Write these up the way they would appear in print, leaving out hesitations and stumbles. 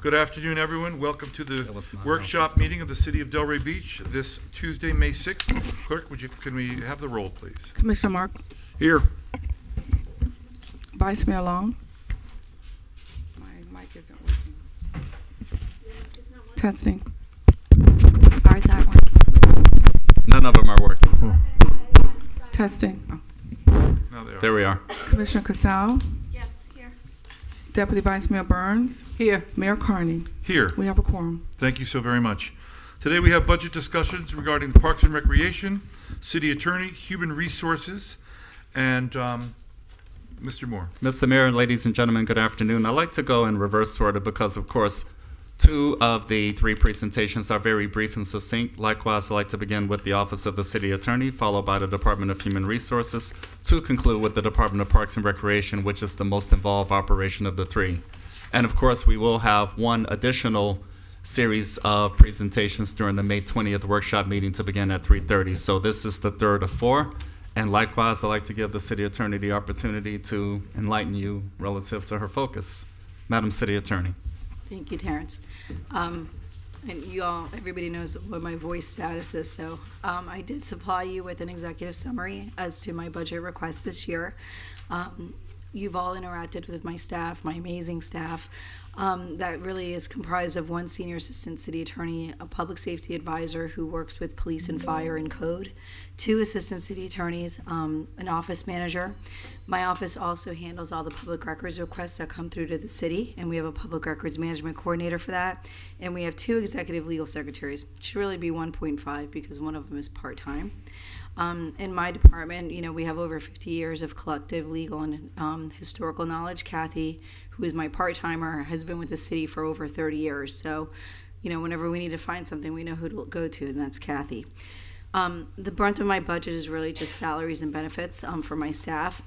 Good afternoon, everyone. Welcome to the workshop meeting of the City of Delray Beach this Tuesday, May 6th. Clerk, can we have the roll, please? Commissioner Mark, Here. Vice Mayor Long. My mic isn't working. Testing. Ours aren't working. None of them are working. Testing. Oh. Now they are. There we are. Commissioner Casal, Yes, here. Deputy Vice Mayor Burns, Here. Mayor Carney. Here. We have a quorum. Thank you so very much. Today we have budget discussions regarding the Parks and Recreation, City Attorney, Human Resources, and Mr. Moore. Mr. Mayor, ladies and gentlemen, good afternoon. I'd like to go in reverse order because, of course, 2 of the 3 presentations are very brief and succinct. Likewise, I'd like to begin with the Office of the City Attorney, followed by the Department of Human Resources, to conclude with the Department of Parks and Recreation, which is the most involved operation of the 3. And of course, we will have one additional series of presentations during the May 20th workshop meeting to begin at 3:30. So this is the 3rd of 4. And likewise, I'd like to give the City Attorney the opportunity to enlighten you relative to her focus. Madam City Attorney. Thank you, Terrence. And you all, everybody knows what my voice status is, so I did supply you with an executive summary as to my budget request this year. You've all interacted with my staff, my amazing staff. That really is comprised of 1 senior assistant city attorney, a public safety advisor who works with police and fire and code, 2 assistant city attorneys, an office manager. My office also handles all the public records requests that come through to the city, and we have a public records management coordinator for that. And we have 2 executive legal secretaries. It should really be 1.5 because one of them is part-time. In my department, we have over 50 years of collective legal and historical knowledge. Kathy, who is my part-timer, has been with the city for over 30 years. So, whenever we need to find something, we know who to go to, and that's Kathy. The brunt of my budget is really just salaries and benefits for my staff.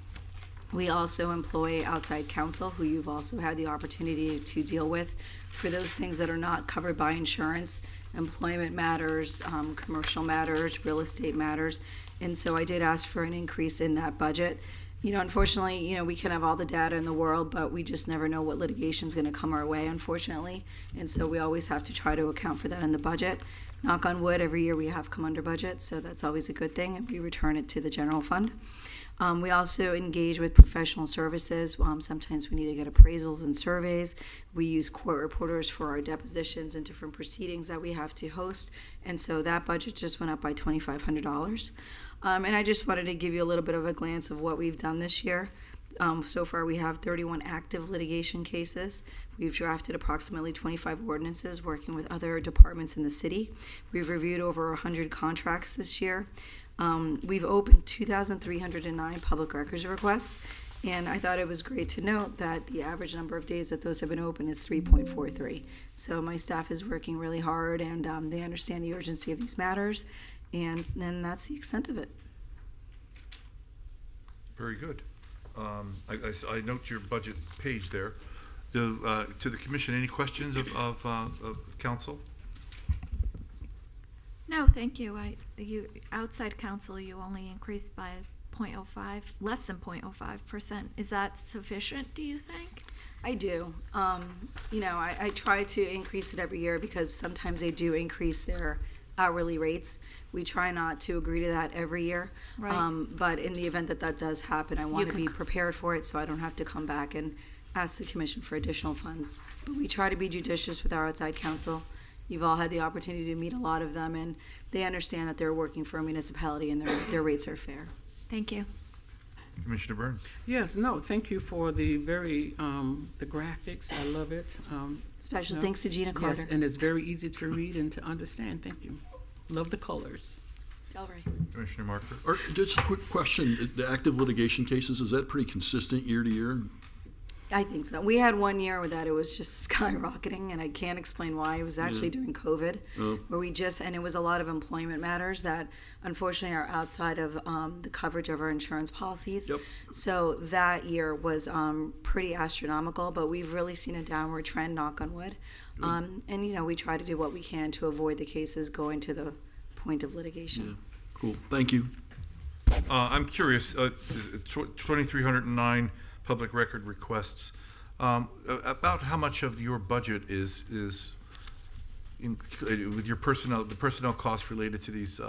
We also employ outside counsel, who you've also had the opportunity to deal with for those things that are not covered by insurance, employment matters, commercial matters, real estate matters. And so I did ask for an increase in that budget. Unfortunately, we can have all the data in the world, but we just never know what litigation is going to come our way, unfortunately. And so we always have to try to account for that in the budget. Knock on wood, every year we have come under budget, so that's always a good thing, and we return it to the general fund. We also engage with professional services. Sometimes we need to get appraisals and surveys. We use court reporters for our depositions and different proceedings that we have to host. And so that budget just went up by $2,500. And I just wanted to give you a little bit of a glance of what we've done this year. So far, we have 31 active litigation cases. We've drafted approximately 25 ordinances working with other departments in the city. We've reviewed over 100 contracts this year. We've opened 2,309 public records requests, and I thought it was great to note that the average number of days that those have been open is 3.43. So my staff is working really hard, and they understand the urgency of these matters, and then that's the extent of it. Very good. I note your budget page there. To the commission, any questions of council? No, thank you. You outside counsel, you only increased by 0.05, less than 0.05%. Is that sufficient, do you think? I do. I try to increase it every year because sometimes they do increase their hourly rates. We try not to agree to that every year. Right. But in the event that does happen, I want to be prepared for it so I don't have to come back and ask the commission for additional funds. But we try to be judicious with our outside counsel. You've all had the opportunity to meet a lot of them, and they understand that they're working for a municipality and their rates are fair. Thank you. Commissioner Burns. Yes, no, thank you for the the graphics. I love it. Special thanks to Gina Carter. Yes, and it's very easy to read and to understand. Thank you. Love the colors. All right. Commissioner Marker. Just a quick question. The active litigation cases, is that pretty consistent year to year? I think so. We had one year that it was just skyrocketing, and I can't explain why. It was actually during COVID, where and it was a lot of employment matters that unfortunately are outside of the coverage of our insurance policies. Yep. So that year was pretty astronomical, but we've really seen a downward trend, knock on wood. And we try to do what we can to avoid the cases going to the point of litigation. Yeah. Cool. Thank you. I'm curious, 2,309 public record requests. About how much of your budget is with your personnel, the personnel costs related to these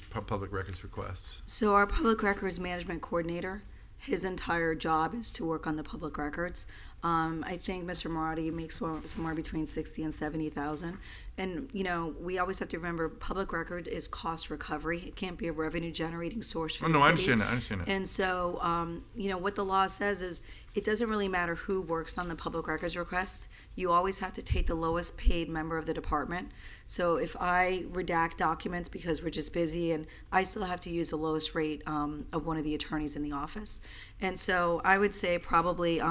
public records requests? So our public records management coordinator, his entire job is to work on the public records. I think Mr. Marati makes somewhere between 60 and 70,000. And, you know, we always have to remember public record is cost recovery. It can't be a revenue generating source for the city. I understand that. I understand that. And so, you know, what the law says is it doesn't really matter who works on the public records request. You always have to take the lowest paid member of the department. So if I redact documents because we're just busy, and I still have to use the lowest rate of one of the attorneys in the office. And so I would say probably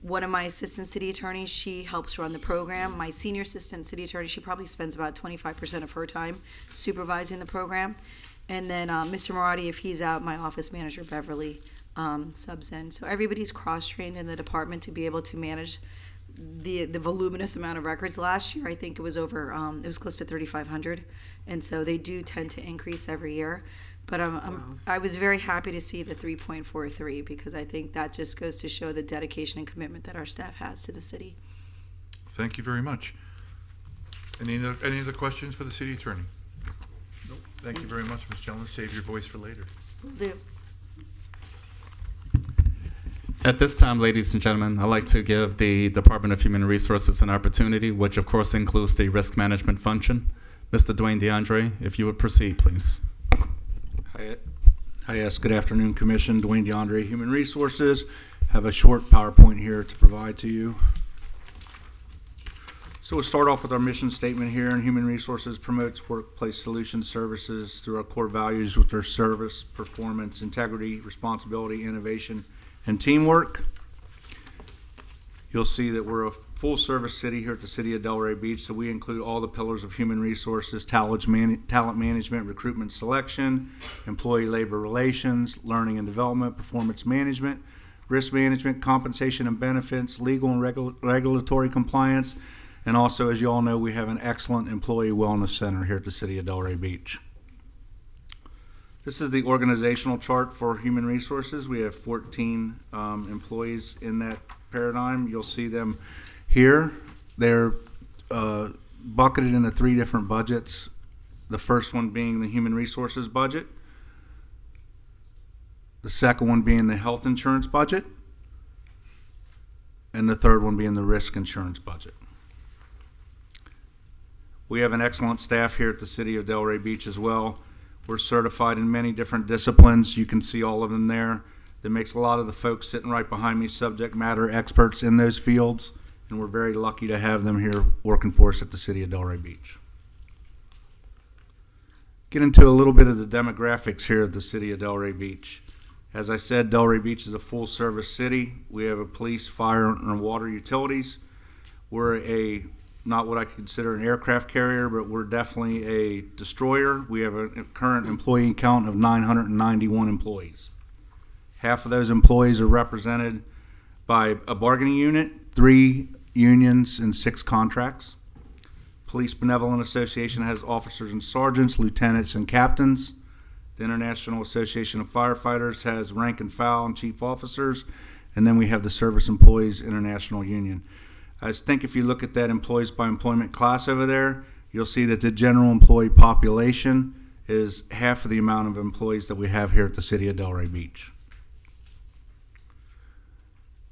one of my assistant city attorneys, she helps run the program. My senior assistant city attorney, she probably spends about 25% of her time supervising the program. And then Mr. Marati, if he's out, my office manager, Beverly, subs in. So everybody's cross-trained in the department to be able to manage the voluminous amount of records. Last year, I think it was over, it was close to 3,500. And so they do tend to increase every year. But I was very happy to see the 3.43 because I think that just goes to show the dedication and commitment that our staff has to the city. Thank you very much. Any other questions for the city attorney? Nope. Thank you very much, Ms. Chandler. Save your voice for later. Will do. At this time, ladies and gentlemen, I'd like to give the Department of Human Resources an opportunity, which of course includes the risk management function. Mr. Dwayne DeAndre, if you would proceed, please. Hi, yes, good afternoon, Commission. Dwayne DeAndre, Human Resources. Have a short PowerPoint here to provide to you. So we'll start off with our mission statement here, and Human Resources promotes workplace solutions services through our core values with their service, performance, integrity, responsibility, innovation, and teamwork. You'll see that we're a full-service city here at the City of Delray Beach, so we include all the pillars of human resources, talent management, recruitment selection, employee labor relations, learning and development, performance management, risk management, compensation and benefits, legal and regulatory compliance, and also, as you all know, we have an excellent employee wellness center here at the City of Delray Beach. This is the organizational chart for human resources. We have 14 employees in that paradigm. You'll see them here. They're bucketed into 3 different budgets. The first one being the human resources budget. The second one being the health insurance budget. And the third one being the risk insurance budget. We have an excellent staff here at the City of Delray Beach as well. We're certified in many different disciplines. You can see all of them there. That makes a lot of the folks sitting right behind me subject matter experts in those fields, and we're very lucky to have them here working for us at the City of Delray Beach. Get into a little bit of the demographics here at the City of Delray Beach. As I said, Delray Beach is a full-service city. We have a police, fire, and water utilities. We're not what I consider an aircraft carrier, but we're definitely a destroyer. We have a current employee count of 991 employees. Half of those employees are represented by a bargaining unit, 3 unions, and 6 contracts. Police Benevolent Association has officers and sergeants, lieutenants, and captains. The International Association of Firefighters has rank and file and chief officers. And then we have the Service Employees International Union. I think if you look at that employees by employment class over there, you'll see that the general employee population is half of the amount of employees that we have here at the City of Delray Beach.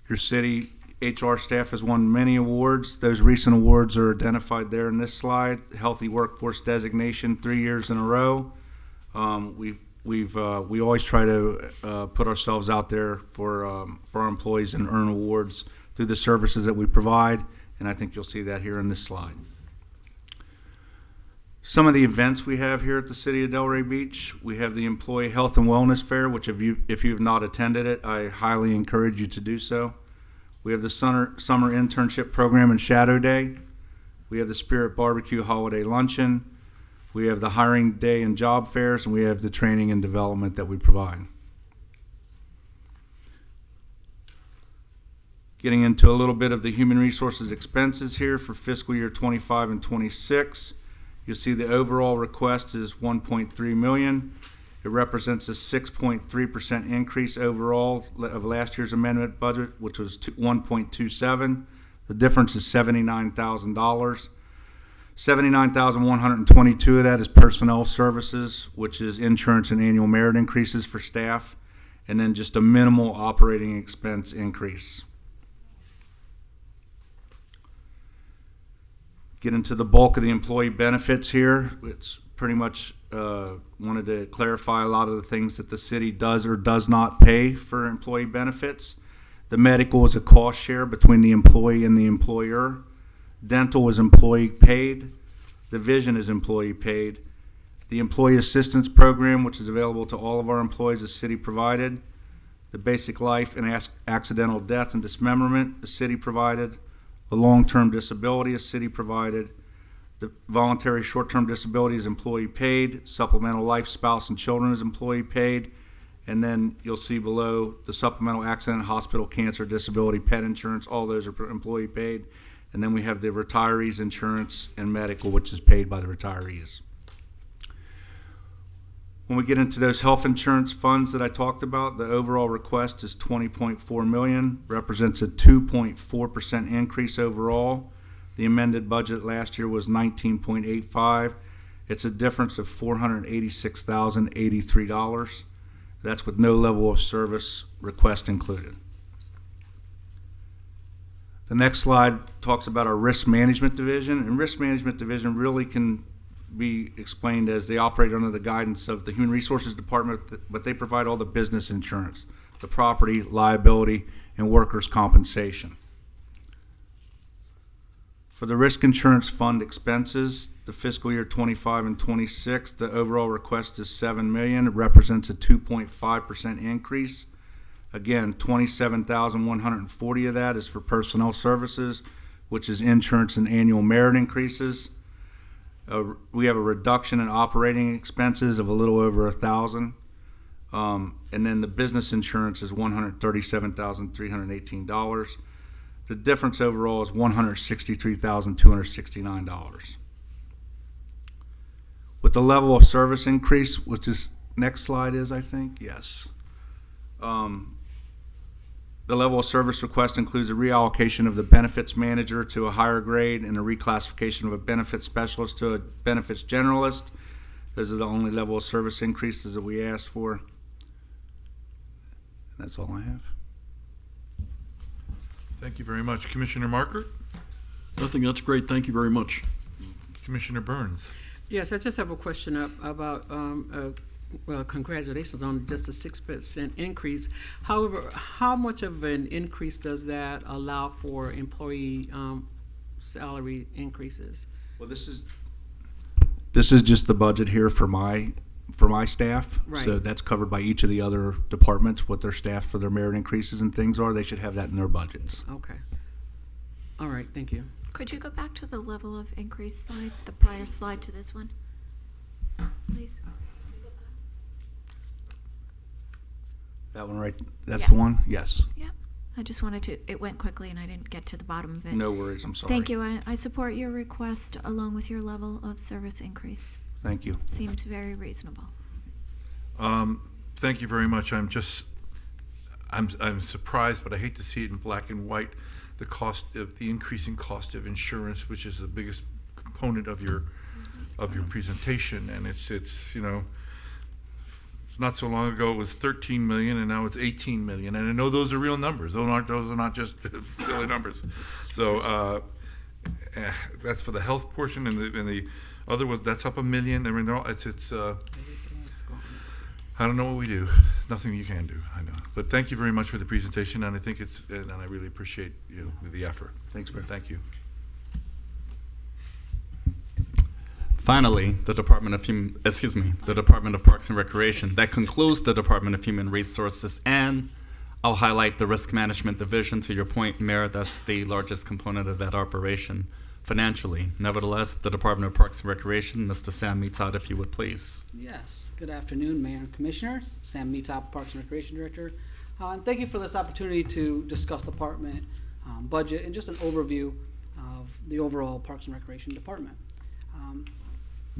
Your city HR staff has won many awards. Those recent awards are identified there in this slide. Healthy Workforce Designation 3 years in a row. We always try to put ourselves out there for our employees and earn awards through the services that we provide, and I think you'll see that here in this slide. Some of the events we have here at the City of Delray Beach, we have the Employee Health and Wellness Fair, which if you've not attended it, I highly encourage you to do so. We have the summer internship program and Shadow Day. We have the Spirit Barbecue Holiday Luncheon. We have the Hiring Day and Job Fairs, and we have the training and development that we provide. Getting into a little bit of the human resources expenses here for fiscal year 25 and 26. You'll see the overall request is $1.3 million, It represents a 6.3% increase overall of last year's amendment budget, which was 1.27. The difference is $79,000. $79,122 of that is personnel services, which is insurance and annual merit increases for staff, and then just a minimal operating expense increase. Get into the bulk of the employee benefits here. It's pretty much wanted to clarify a lot of the things that the city does or does not pay for employee benefits. The medical is a cost share between the employee and the employer. Dental is employee paid. The vision is employee paid. The employee assistance program, which is available to all of our employees, is city provided. The basic life and accidental death and dismemberment is city provided. The long-term disability is city provided. The voluntary short-term disability is employee paid. Supplemental life, spouse, and children is employee paid. And then you'll see below the supplemental accident, hospital, cancer, disability, pet insurance, all those are employee paid. And then we have the retirees insurance and medical, which is paid by the retirees. When we get into those health insurance funds that I talked about, the overall request is $20.4 million, represents a 2.4% increase overall. The amended budget last year was $19.85. It's a difference of $486,083. That's with no level of service request included. The next slide talks about our risk management division, and risk management division really can be explained as they operate under the guidance of the Human Resources Department, but they provide all the business insurance, the property, liability, and workers' compensation. For the risk insurance fund expenses, the fiscal year 25 and 26, the overall request is $7 million. It represents a 2.5% increase. Again, $27,140 of that is for personnel services, which is insurance and annual merit increases. We have a reduction in operating expenses of a little over $1,000. And then the business insurance is $137,318. The difference overall is $163,269. With the level of service increase, which is next slide is, I think, yes. The level of service request includes a reallocation of the benefits manager to a higher grade and a reclassification of a benefits specialist to a benefits generalist. Those are the only level of service increases that we asked for. And that's all I have. Thank you very much. Commissioner Markert? Nothing, that's great. Thank you very much. Commissioner Burns? Yes, I just have a question about, well, congratulations on just a 6% increase. However, how much of an increase does that allow for employee salary increases? Well, this is just the budget here for my staff. Right. So that's covered by each of the other departments, what their staff for their merit increases and things are. They should have that in their budgets. Okay. All right, thank you. Could you go back to the level of increase slide, the prior slide to this one, please? That one right, that's Yes. the one? Yes. Yep. I just wanted to, it went quickly and I didn't get to the bottom of it. No worries, I'm sorry. Thank you. I support your request along with your level of service increase. Thank you. Seems very reasonable. Thank you very much. I'm surprised, but I hate to see it in black and white, the cost of the increasing cost of insurance, which is the biggest component of your presentation, and it's you know, not so long ago it was 13 million and now it's 18 million, and I know those are real numbers. Those are not just silly numbers. So that's for the health portion, and the other was that's up $1 million. I mean, it's I don't know what we do. Nothing you can do. I know, but thank you very much for the presentation, and I think and I really appreciate the effort. Thanks, Mayor. Thank you. Finally, the Department of Parks and Recreation. That concludes the Department of Human Resources, and I'll highlight the Risk Management Division. To your point, Mayor, that's the largest component of that operation financially. Nevertheless, the Department of Parks and Recreation, Mr. Sam Meatod, if you would please. Yes, good afternoon, Mayor and Commissioners. Sam Meatop, Parks and Recreation Director. And thank you for this opportunity to discuss the department budget and just an overview of the overall Parks and Recreation Department.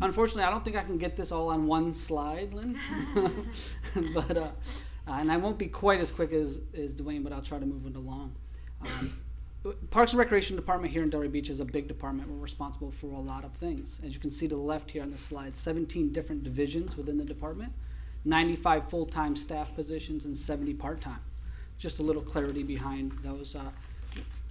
unfortunately, I don't think I can get this all on one slide, Lynn. But and I won't be quite as quick as Dwayne, but I'll try to move it along. Parks and Recreation Department here in Delray Beach is a big department. We're responsible for a lot of things. As you can see to the left here on the slide, 17 different divisions within the department, 95 full-time staff positions, and 70 part-time. Just a little clarity behind those.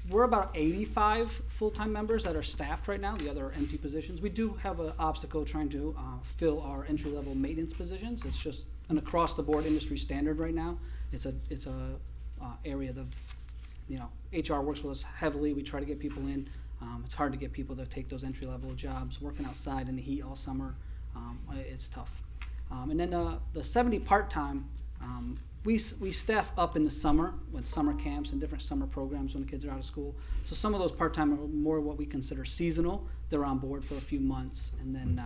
We're about 85 full-time members that are staffed right now. The other are empty positions. We do have an obstacle trying to fill our entry-level maintenance positions. It's just an across-the-board industry standard right now. It's a area that, you know, HR works with us heavily. We try to get people in. It's hard to get people to take those entry-level jobs. Working outside in the heat all summer, it's tough. And then the 70 part-time, we staff up in the summer with summer camps and different summer programs when the kids are out of school. So some of those part-time are more what we consider seasonal. They're on board for a few months, and then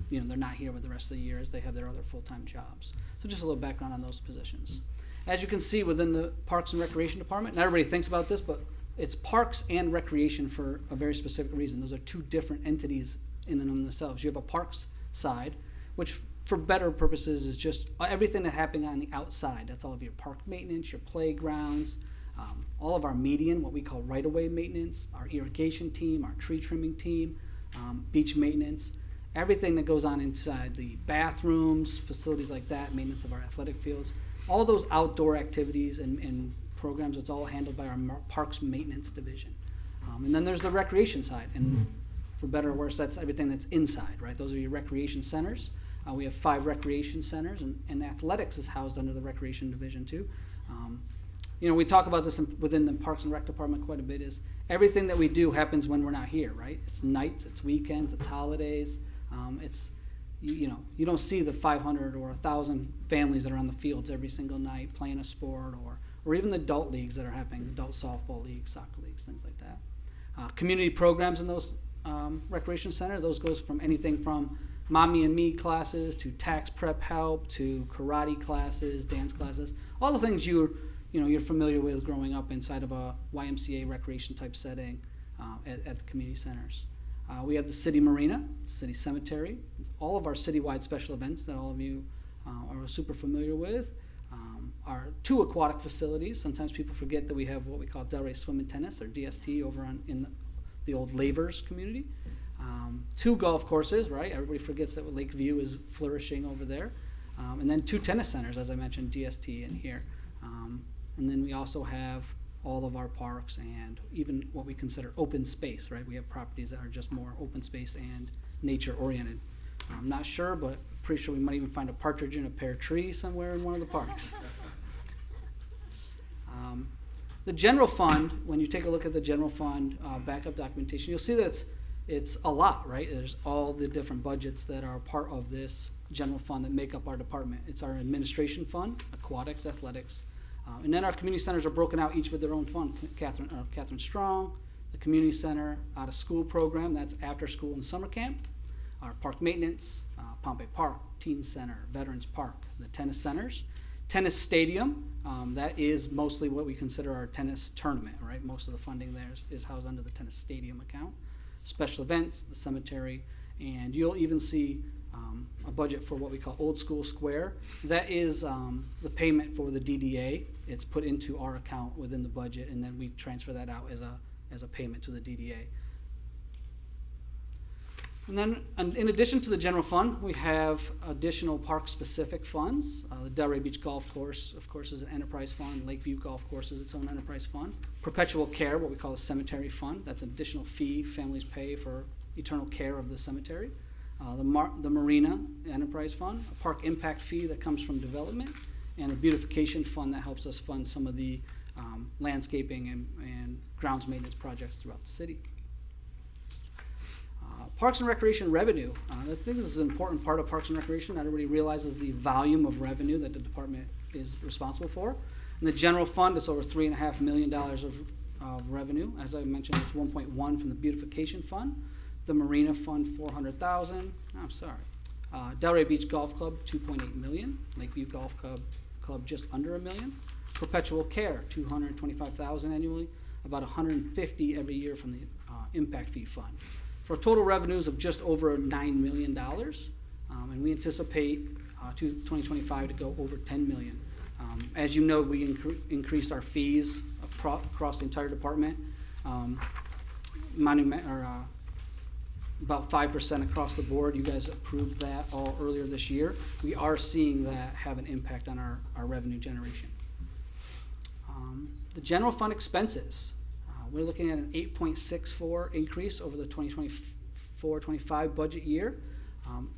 you know, they're not here with the rest of the year as they have their other full-time jobs. So just a little background on those positions. As you can see within the Parks and Recreation Department, not everybody thinks about this, but it's Parks and Recreation for a very specific reason. Those are two different entities in and of themselves. You have a Parks side, which for better purposes is just everything that's happening on the outside. That's all of your park maintenance, your playgrounds, all of our median, what we call right-of-way maintenance, our irrigation team, our tree trimming team, beach maintenance, everything that goes on inside the bathrooms, facilities like that, maintenance of our athletic fields, all those outdoor activities and programs, it's all handled by our parks maintenance division. And then there's the recreation side, and for better or worse, that's everything that's inside, right? Those are your recreation centers. We have 5 recreation centers, and athletics is housed under the recreation division too. You know, we talk about this within the Parks and Rec department quite a bit, is everything that we do happens when we're not here, right? It's nights, it's weekends, it's holidays. It's, you know, you don't see the 500 or 1,000 families that are on the fields every single night playing a sport, or even the adult leagues that are happening, adult softball leagues, soccer leagues, things like that. Community programs in those recreation centers, those goes from anything from Mommy and Me classes to tax prep help to karate classes, dance classes, all the things you're familiar with growing up inside of a YMCA recreation type setting at the community centers. We have the city marina, city cemetery, all of our citywide special events that all of you are super familiar with. Our 2 aquatic facilities. Sometimes people forget that we have what we call Delray Swim and Tennis, or DST, over in the old Lavers community. 2 golf courses, right? Everybody forgets that Lakeview is flourishing over there. And then 2 tennis centers, as I mentioned, DST in here. And then we also have all of our parks and even what we consider open space, right? We have properties that are just more open space and nature oriented. I'm not sure, but pretty sure we might even find a partridge in a pear tree somewhere in one of the parks. The general fund, when you take a look at the general fund backup documentation, you'll see that it's a lot, right? There's all the different budgets that are part of this general fund that make up our department. It's our administration fund, aquatics, athletics, and then our community centers are broken out each with their own fund. Catherine Strong, the community center, out of school program, that's after school and summer camp. Our park maintenance, Pompey Park, Teen Center, Veterans Park, the tennis centers. Tennis stadium, that is mostly what we consider our tennis tournament, right? Most of the funding there is housed under the tennis stadium account. Special events, the cemetery, and you'll even see a budget for what we call Old School Square. That is the payment for the DDA. It's put into our account within the budget, and then we transfer that out as a payment to the DDA. And then, in addition to the general fund, we have additional park-specific funds. The Delray Beach Golf Course, of course, is an enterprise fund. Lakeview Golf Course is its own enterprise fund. Perpetual Care, what we call a cemetery fund. That's an additional fee families pay for eternal care of the cemetery. The Marina Enterprise Fund, a park impact fee that comes from development, and a beautification fund that helps us fund some of the landscaping and grounds maintenance projects throughout the city. Parks and Recreation revenue. I think this is an important part of Parks and Recreation. Not everybody realizes the volume of revenue that the department is responsible for. In the general fund, it's over $3.5 million of revenue. As I mentioned, it's 1.1 from the beautification fund. The Marina Fund, $400,000. I'm sorry. Delray Beach Golf Club, $2.8 million. Lakeview Golf Club just under $1 million. Perpetual Care, $225,000 annually. About $150,000 every year from the impact fee fund. for total revenues of just over $9 million. And we anticipate 2025 to go over $10 million. As you know, we increased our fees across the entire department. About 5% across the board. You guys approved that all earlier this year. We are seeing that have an impact on our revenue generation. The general fund expenses, we're looking at an 8.64 increase over the 2024-25 budget year.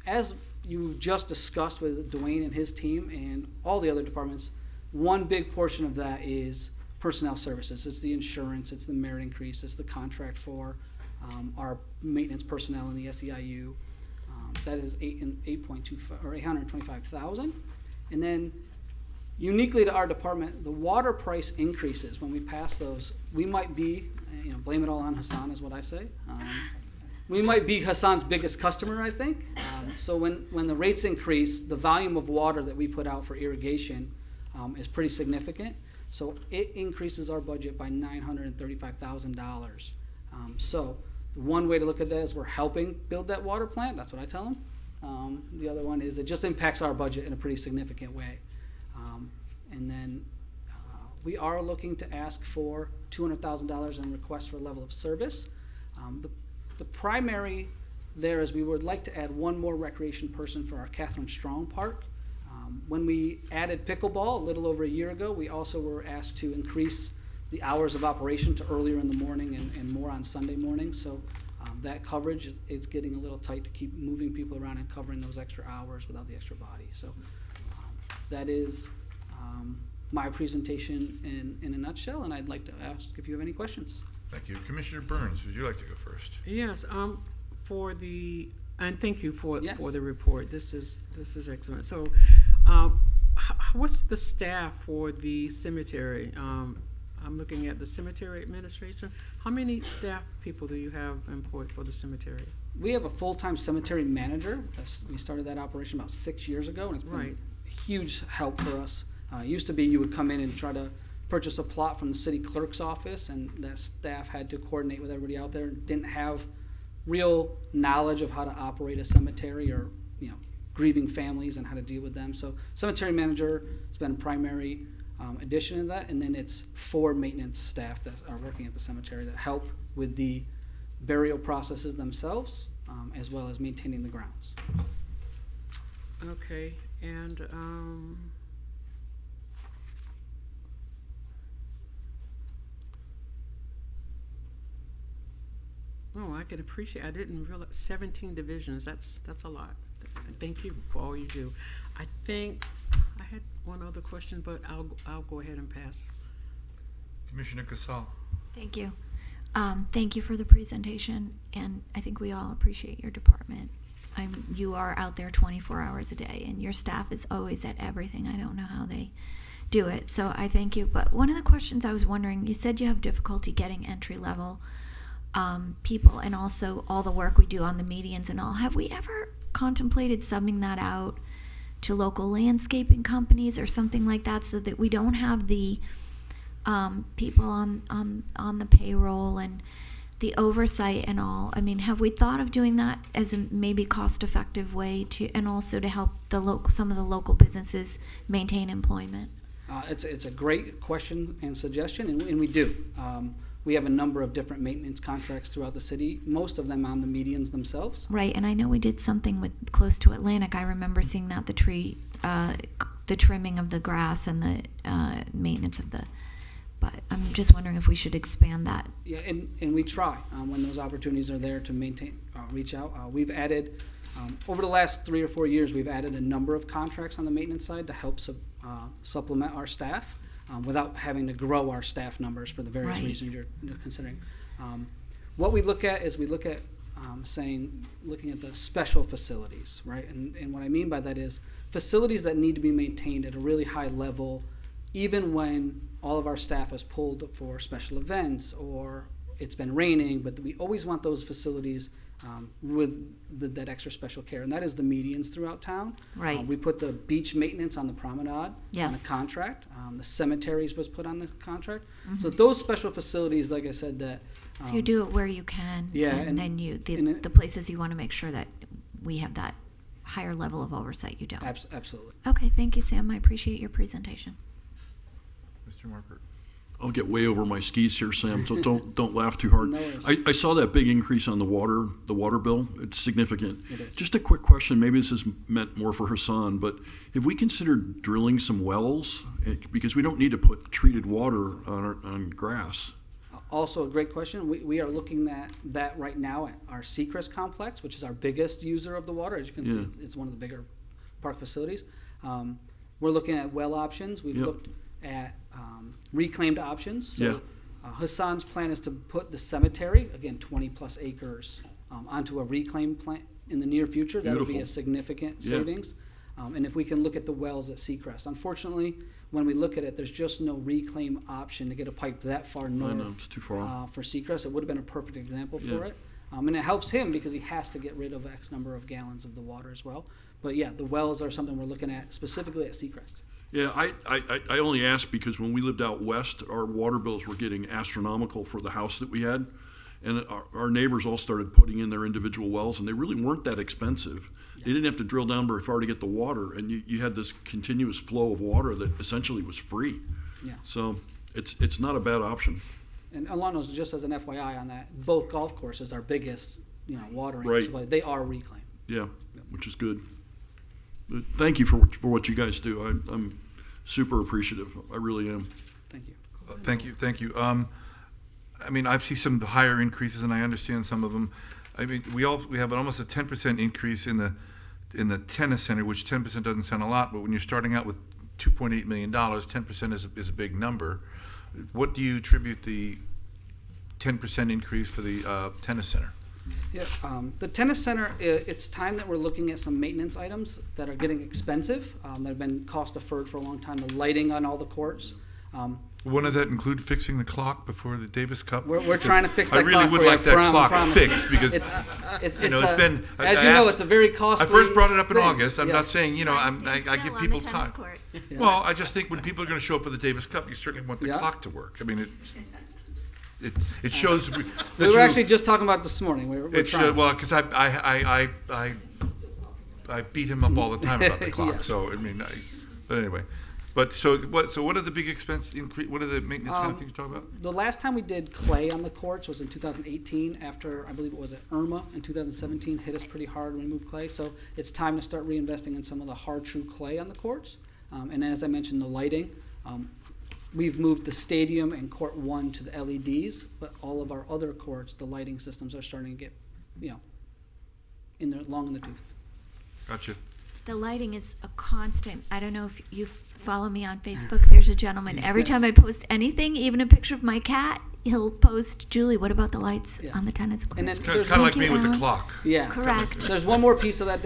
As you just discussed with Dwayne and his team and all the other departments, one big portion of that is personnel services. It's the insurance, it's the merit increase, it's the contract for our maintenance personnel in the SEIU. That is 825,000. And then uniquely to our department, the water price increases. When we pass those, we might be, blame it all on Hassan is what I say. We might be Hassan's biggest customer, I think. So when the rates increase, the volume of water that we put out for irrigation is pretty significant. So it increases our budget by $935,000. So one way to look at that is we're helping build that water plant. That's what I tell them. The other one is it just impacts our budget in a pretty significant way. And then we are looking to ask for $200,000 in requests for level of service. The primary there is we would like to add one more recreation person for our Catherine Strong Park. When we added pickleball a little over a year ago, we also were asked to increase the hours of operation to earlier in the morning and more on Sunday morning. So that coverage is getting a little tight to keep moving people around and covering those extra hours without the extra body. So that is my presentation in a nutshell, and I'd like to ask if you have any questions. Thank you. Commissioner Burns, would you like to go first? Yes, and thank you for Yes. the report. This is excellent. So, what's the staff for the cemetery? I'm looking at the cemetery administration. How many staff people do you have employed for the cemetery? We have a full-time cemetery manager. We started that operation about 6 years ago, and it's been Right. a huge help for us. It used to be you would come in and try to purchase a plot from the city clerk's office, and that staff had to coordinate with everybody out there, didn't have real knowledge of how to operate a cemetery or grieving families and how to deal with them. So cemetery manager has been a primary addition to that, and then it's 4 maintenance staff that are working at the cemetery that help with the burial processes themselves, as well as maintaining the grounds. Okay, and I can appreciate. I didn't realize 17 divisions. That's a lot. Thank you for all you do. I think I had one other question, but I'll go ahead and pass. Commissioner Casal. Thank you. Thank you for the presentation, and I think we all appreciate your department. You are out there 24 hours a day, and your staff is always at everything. I don't know how they do it, so I thank you. But one of the questions I was wondering, you said you have difficulty getting entry-level people, and also all the work we do on the medians and all. Have we ever contemplated subbing that out to local landscaping companies or something like that, so that we don't have the people on the payroll and the oversight and all? I mean, have we thought of doing that as a maybe cost-effective way to, and also to help some of the local businesses maintain employment? It's a great question and suggestion, and we do. We have a number of different maintenance contracts throughout the city, most of them on the medians themselves. Right, and I know we did something with close to Atlantic. I remember seeing that, the trimming of the grass and the maintenance of the. But I'm just wondering if we should expand that. Yeah, and we try when those opportunities are there to maintain, reach out. We've added, over the last 3 or 4 years, we've added a number of contracts on the maintenance side to help supplement our staff without having to grow our staff numbers for the various Right. reasons you're considering. What we look at is looking at the special facilities, right? And what I mean by that is facilities that need to be maintained at a really high level, even when all of our staff is pulled for special events or it's been raining, but we always want those facilities with that extra special care, and that is the medians throughout town. Right. We put the beach maintenance on the promenade Yes. on a contract. The cemeteries was put on the contract. So those special facilities, like I said, that So you do it where you can. Yeah, And and- then and it- the places you want to make sure that we have that higher level of oversight, you don't. Absolutely. Okay, thank you, Sam. I appreciate your presentation. Mr. Margaret. I'll get way over my skis here, Sam, so don't laugh too hard. No worries. I saw that big increase on the water bill. It's significant. It is. Just a quick question, maybe this is meant more for Hassan, but have we considered drilling some wells? Because we don't need to put treated water on grass. Also, a great question. We are looking at that right now at our Seacrest complex, which is our biggest user of the water. As you can see, Yeah. it's one of the bigger park facilities. We're looking at well options. We've Yep. looked at reclaimed options. So Yeah. Hassan's plan is to put the cemetery, again, 20-plus acres, onto a reclaim plant in the near future. That would be a Beautiful. significant Yeah. savings. And if we can look at the wells at Seacrest. Unfortunately, when we look at it, there's just no reclaim option to get a pipe that far north. I know, it's too far. For Seacrest. It would have been a perfect example for Yeah. it. And it helps him because he has to get rid of X number of gallons of the water as well. But yeah, the wells are something we're looking at specifically at Seacrest. Yeah, I only asked because when we lived out west, our water bills were getting astronomical for the house that we had. And our neighbors all started putting in their individual wells, and they really weren't that expensive. They didn't have to drill down very far to get the water, and you had this continuous flow of water that essentially was free. Yeah. So it's not a bad option. And Alano's, just as an FYI on that, both golf courses are biggest, watering Right. supply. They are reclaimed. Yeah, which is good. But thank you for what you guys do. I'm super appreciative. I really am. Thank you. Thank you. I mean, I've seen some higher increases, and I understand some of them. I mean, we have almost a 10% increase in the tennis center, which 10% doesn't sound a lot, but when you're starting out with $2.8 million, 10% is a big number. What do you attribute the 10% increase for the tennis center? Yeah, the tennis center, it's time that we're looking at some maintenance items that are getting expensive, that have been cost deferred for a long time. The lighting on all the courts. One of that include fixing the clock before the Davis Cup? We're trying to fix that I really clock would for you, like I that promise. clock fixed because It's it's been. as I you know, asked- it's a very costly. I first brought it up in thing. August. I'm Yeah. not saying, I give people time. Yeah. Well, I just think when people are going to show up for the Davis Cup, you certainly want the Yeah. clock to work. I mean, it shows. that We were you- actually just talking about it this morning. We're It trying. should, well, because I beat him up all the time about the clock. Yeah. So I mean, but anyway, so what are the big expense increase? What are the maintenance kind of things you're talking about? The last time we did clay on the courts was in 2018 after, I believe it was Irma in 2017 hit us pretty hard when we moved clay. So it's time to start reinvesting in some of the hard true clay on the courts. And as I mentioned, the lighting. We've moved the stadium and court 1 to the LEDs, but all of our other courts, the lighting systems are starting to get, long in the tooth. Gotcha. The lighting is a constant. I don't know if you follow me on Facebook. There's a gentleman. Every Yes. time I post anything, even a picture of my cat, he'll post, Julie, what about the lights Yeah. on the tennis court? And then It's there's kind of like Thank me you, with the Alan. clock. Yeah. Correct. There's one more piece of that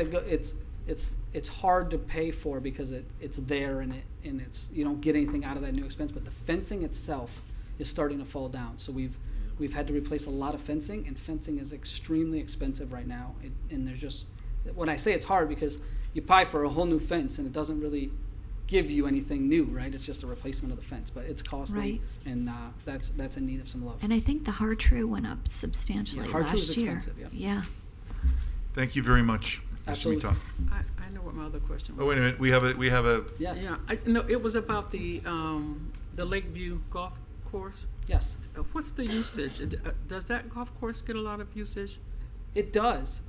it's hard to pay for because it's there and it's you don't get anything out of that new expense, but the fencing itself is starting to fall down. So we've had to replace a lot of fencing, and fencing is extremely expensive right now. And there's just, when I say it's hard, because you pay for a whole new fence and it doesn't really give you anything new, right? It's just a replacement of the fence, but it's costly, Right. and that's in need of some love. And I think the hard true went up substantially Yeah, hard true is last year. expensive, Yeah. Thank you very much, Mr. Absolutely. Mita. I know what my other question was. Oh, wait a minute. We have a. Yes. Yeah, no, it was about the Lakeview Golf Course. Yes. What's the usage? Does that golf course get a lot of usage? It does.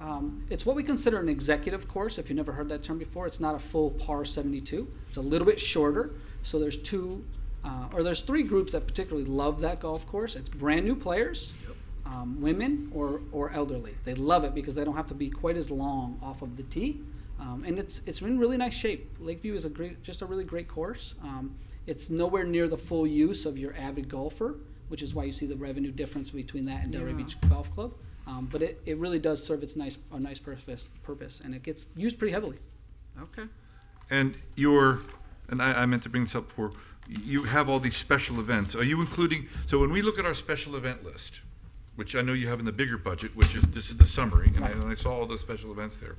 It's what we consider an executive course. If you've never heard that term before, it's not a full par 72. It's a little bit shorter. So there's there's 3 groups that particularly love that golf course. It's brand new players, women, or elderly. They love it because they don't have to be quite as long off of the tee, and it's in really nice shape. Lakeview is just a really great course. It's nowhere near the full use of your avid golfer, which is why you see the revenue difference between that and Delray Yeah. Beach Golf Club. But it really does serve a nice purpose, and it gets used pretty heavily. Okay. And I meant to bring this up before, you have all these special events. Are you including, so when we look at our special event list, which I know you have in the bigger budget, this is the summary, and I saw all those special events there.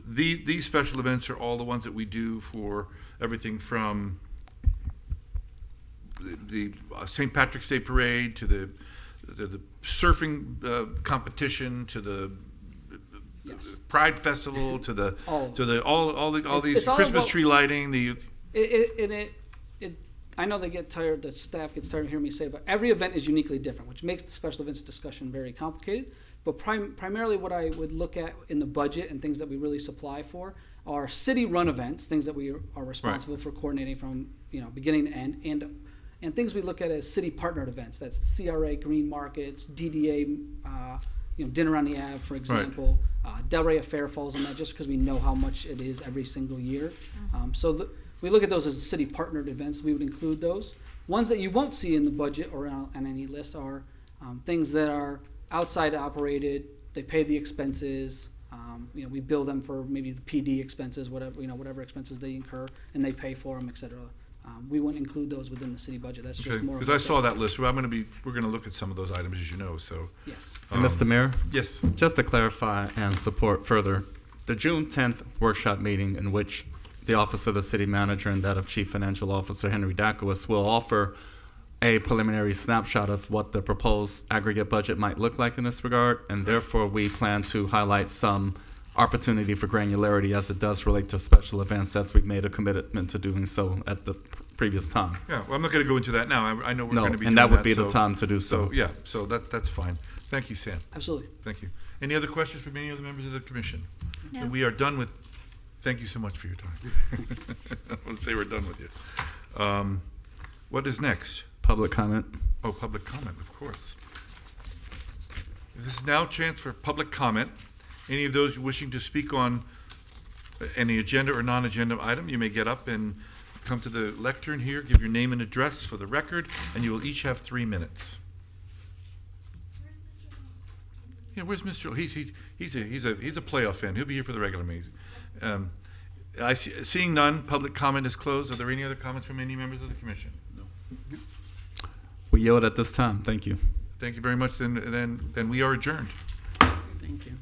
These special events are all the ones that we do for everything from the St. Patrick's Day Parade to the surfing competition, to the Yes. Pride Festival, to the All of it. all It's- these it's all Christmas about- tree lighting. I know they get tired, the staff gets tired of hearing me say, but every event is uniquely different, which makes the special events discussion very complicated. But primarily what I would look at in the budget and things that we really supply for are city-run events, things that we are responsible for coordinating from, beginning to end, and things we look at as city-partnered events. That's CRA, Green Markets, DDA, Dinner on the Ave, for example. Delray Affair falls in that just because we know how much it is every single year. We look at those as city partnered events. We would include those. Ones that you won't see in the budget or on any list are things that are outside operated. They pay the expenses. We bill them for maybe the PD expenses, whatever expenses they incur, and they pay for them, et cetera. We wouldn't include those within the city budget. That's just more. Because I saw that list. We're going to look at some of those items, as you know. So Yes. And Mr. Mayor, yes, just to clarify and support further, the June 10th workshop meeting in which the Office of the City Manager and that of Chief Financial Officer Henry Dakowitz will offer a preliminary snapshot of what the proposed aggregate budget might look like in this regard, and therefore we plan to highlight some opportunity for granularity as it does relate to special events, as we've made a commitment to doing so at the previous time. yeah. Well, I'm not going to go into that now. I know we're No, going to be and doing that would be so- the time to do so. So yeah, so that's fine. Thank you, Sam. Absolutely. Thank you. Any other questions from any other members of the commission? No. And we are done with. Thank you so much for your time. I want to say we're done with you. What is next? Public comment. Oh, public comment, of course. This is now a chance for public comment. Any of those wishing to speak on any agenda or non-agenda item, you may get up and come to the lectern here, give your name and address for the record, and you will each have 3 minutes. Yeah, where's Mr. He's a playoff fan. He'll be here for the regular meeting. Seeing none, public comment is closed. Are there any other comments from any members of the commission? We yield at this time. Thank you. Thank you very much. Then we are adjourned. Thank you.